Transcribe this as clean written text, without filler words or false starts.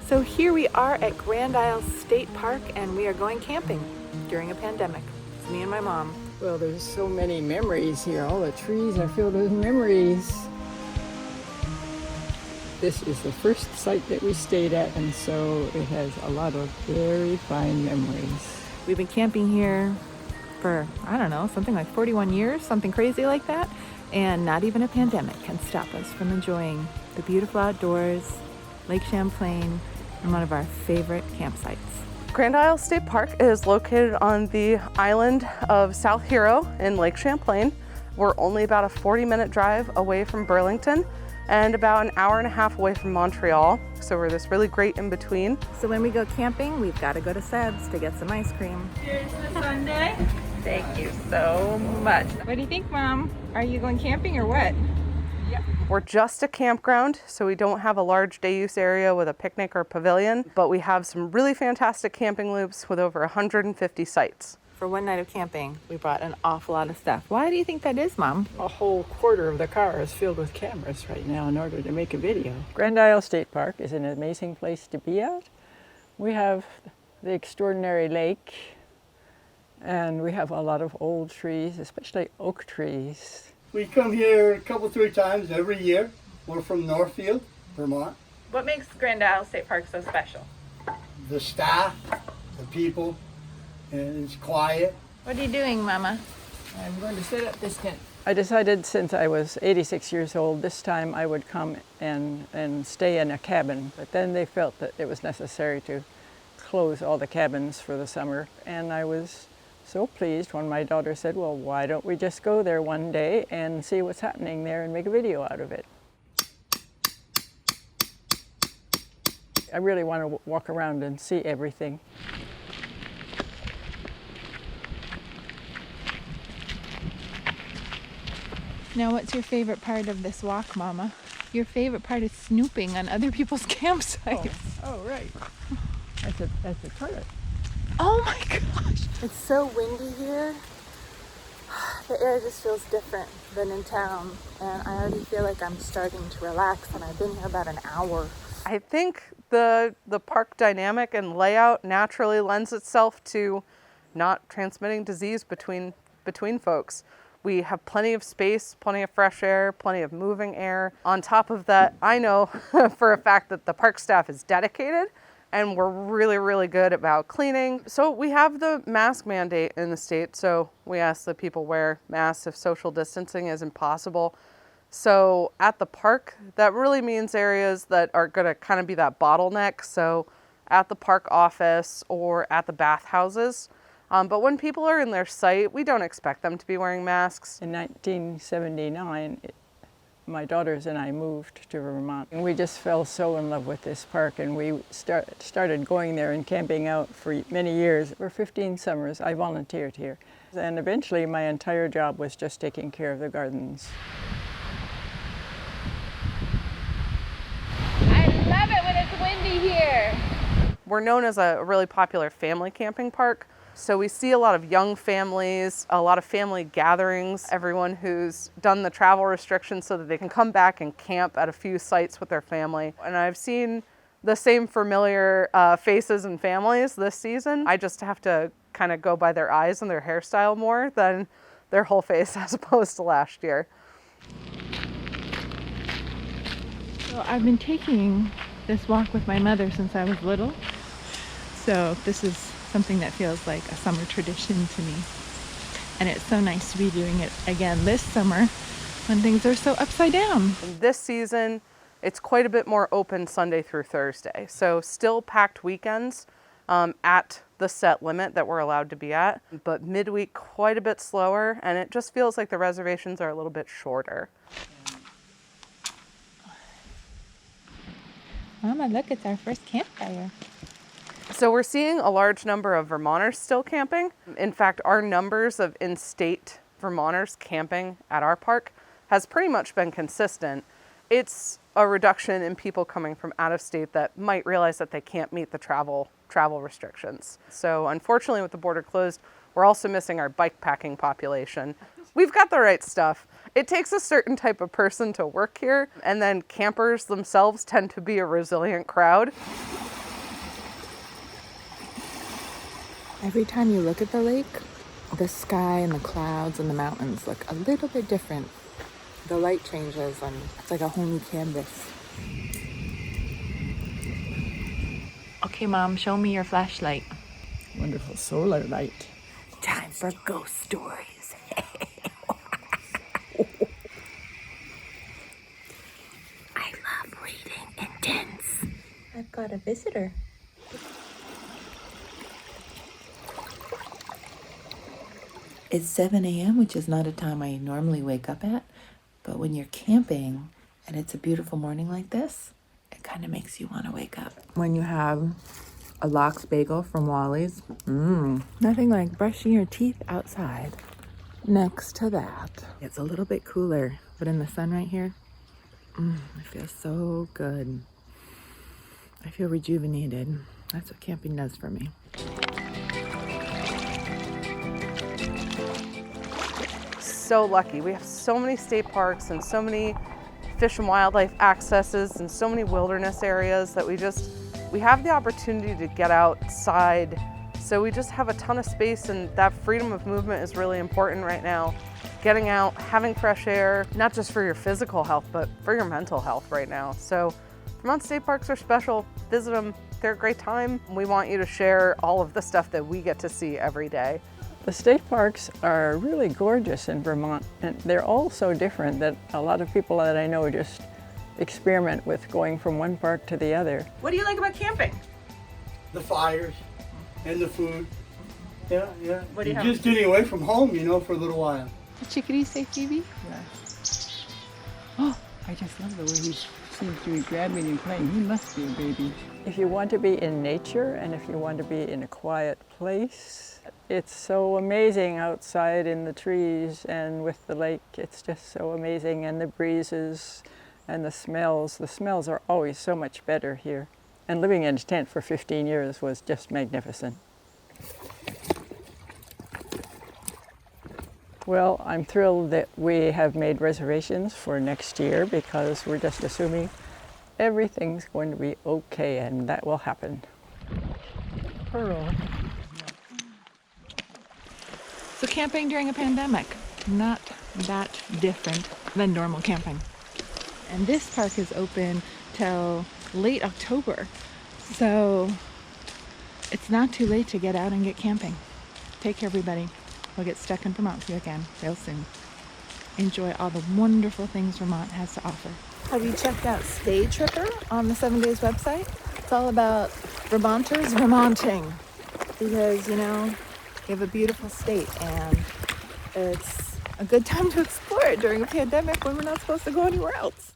So here we are at Grand Isle State Park, and we are going camping during a pandemic. It's me and my mom. Well, there's so many memories here. All the trees are filled with memories. This is the first site that we stayed at, and so it has a lot of very fine memories. We've been camping here for, I don't know, something like 41 years, something crazy like that. And not even a pandemic can stop us from enjoying the beautiful outdoors, Lake Champlain, and one of our favorite campsites. Grand Isle State Park is located on the island of South Hero in Lake Champlain. We're only about a 40-minute drive away from Burlington and about an hour and a half away from Montreal. So we're this really great in between. So when we go camping, we've got to go to Seb's to get some ice cream. Here's the sundae. Thank you so much. What do you think, Mom? Are you going camping or what? We're just a campground, so we don't have a large day use area with a picnic or pavilion, but we have some really fantastic camping loops with over 150 sites. For one night of camping, we brought an awful lot of stuff. Why do you think that is, Mom? A whole quarter of the car is filled with cameras right now in order to make a video. Grand Isle State Park is an amazing place to be at. We have the extraordinary lake, and we have a lot of old trees, especially oak trees. We come here a couple, 3 times every year. We're from Northfield, Vermont. What makes Grand Isle State Park so special? The staff, the people, and it's quiet. What are you doing, Mama? I'm going to set up this tent. I decided since I was 86 years old, this time I would come and stay in a cabin. But then they felt that it was necessary to close all the cabins for the summer. And I was so pleased when my daughter said, well, why don't we just go there one day and see what's happening there and make a video out of it. I really want to walk around and see everything. Now, what's your favorite part of this walk, Mama? Your favorite part is snooping on other people's campsites. Oh, right. That's a toilet. Oh my gosh! It's so windy here. The air just feels different than in town, and I already feel like I'm starting to relax, and I've been here about an hour. I think the park dynamic and layout naturally lends itself to not transmitting disease between folks. We have plenty of space, plenty of fresh air, plenty of moving air. On top of that, I know for a fact that the park staff is dedicated and we're really, really good about cleaning. So we have the mask mandate in the state, so we ask that people wear masks if social distancing is impossible. So at the park, that really means areas that are gonna kind of be that bottleneck. So at the park office or at the bathhouses. But when people are in their site, we don't expect them to be wearing masks. In 1979, my daughters and I moved to Vermont. And we just fell so in love with this park, and we started going there and camping out for many years. For 15 summers, I volunteered here. And eventually, my entire job was just taking care of the gardens. I love it when it's windy here. We're known as a really popular family camping park. So we see a lot of young families, a lot of family gatherings, everyone who's done the travel restrictions so that they can come back and camp at a few sites with their family. And I've seen the same familiar faces and families this season. I just have to kind of go by their eyes and their hairstyle more than their whole face as opposed to last year. So I've been taking this walk with my mother since I was little. So this is something that feels like a summer tradition to me. And it's so nice to be doing it again this summer when things are so upside down. This season, it's quite a bit more open Sunday through Thursday. So still packed weekends at the set limit that we're allowed to be at, but midweek quite a bit slower, and it just feels like the reservations are a little bit shorter. Mama, look, it's our first campfire. So we're seeing a large number of Vermonters still camping. In fact, our numbers of in-state Vermonters camping at our park has pretty much been consistent. It's a reduction in people coming from out of state that might realize that they can't meet the travel restrictions. So unfortunately, with the border closed, we're also missing our bike packing population. We've got the right stuff. It takes a certain type of person to work here, and then campers themselves tend to be a resilient crowd. Every time you look at the lake, the sky and the clouds and the mountains look a little bit different. The light changes and it's like a whole new canvas. Okay, Mom, show me your flashlight. Wonderful solar light. Time for ghost stories. I love reading intense. I've got a visitor. It's 7 a.m., which is not a time I normally wake up at. But when you're camping and it's a beautiful morning like this, it kind of makes you want to wake up. When you have a lox bagel from Wally's, nothing like brushing your teeth outside. Next to that, it's a little bit cooler, but in the sun right here, it feels so good. I feel rejuvenated. That's what camping does for me. So lucky. We have so many state parks and so many fish and wildlife accesses and so many wilderness areas that we have the opportunity to get outside. So we just have a ton of space, and that freedom of movement is really important right now. Getting out, having fresh air, not just for your physical health, but for your mental health right now. So Vermont State Parks are special. Visit them. They're a great time. We want you to share all of the stuff that we get to see every day. The state parks are really gorgeous in Vermont, and they're all so different that a lot of people that I know just experiment with going from one park to the other. What do you like about camping? The fires and the food. Yeah. What do you have? Just getting away from home, for a little while. The chickadees say Phoebe? Oh, I just love the way he seems to be grabbing and playing. He must be a baby. If you want to be in nature and if you want to be in a quiet place, it's so amazing outside in the trees and with the lake. It's just so amazing, and the breezes and the smells. The smells are always so much better here. And living in a tent for 15 years was just magnificent. Well, I'm thrilled that we have made reservations for next year because we're just assuming everything's going to be okay, and that will happen. Pearl. So camping during a pandemic, not that different than normal camping. And this park is open till late October. So it's not too late to get out and get camping. Take care, everybody. We'll get stuck in Vermont for you again real soon. Enjoy all the wonderful things Vermont has to offer. Have you checked out Stay Tripper on the 7 Days website? It's all about Vermonters Vermonting. Because, we have a beautiful state, and it's a good time to explore it during a pandemic when we're not supposed to go anywhere else.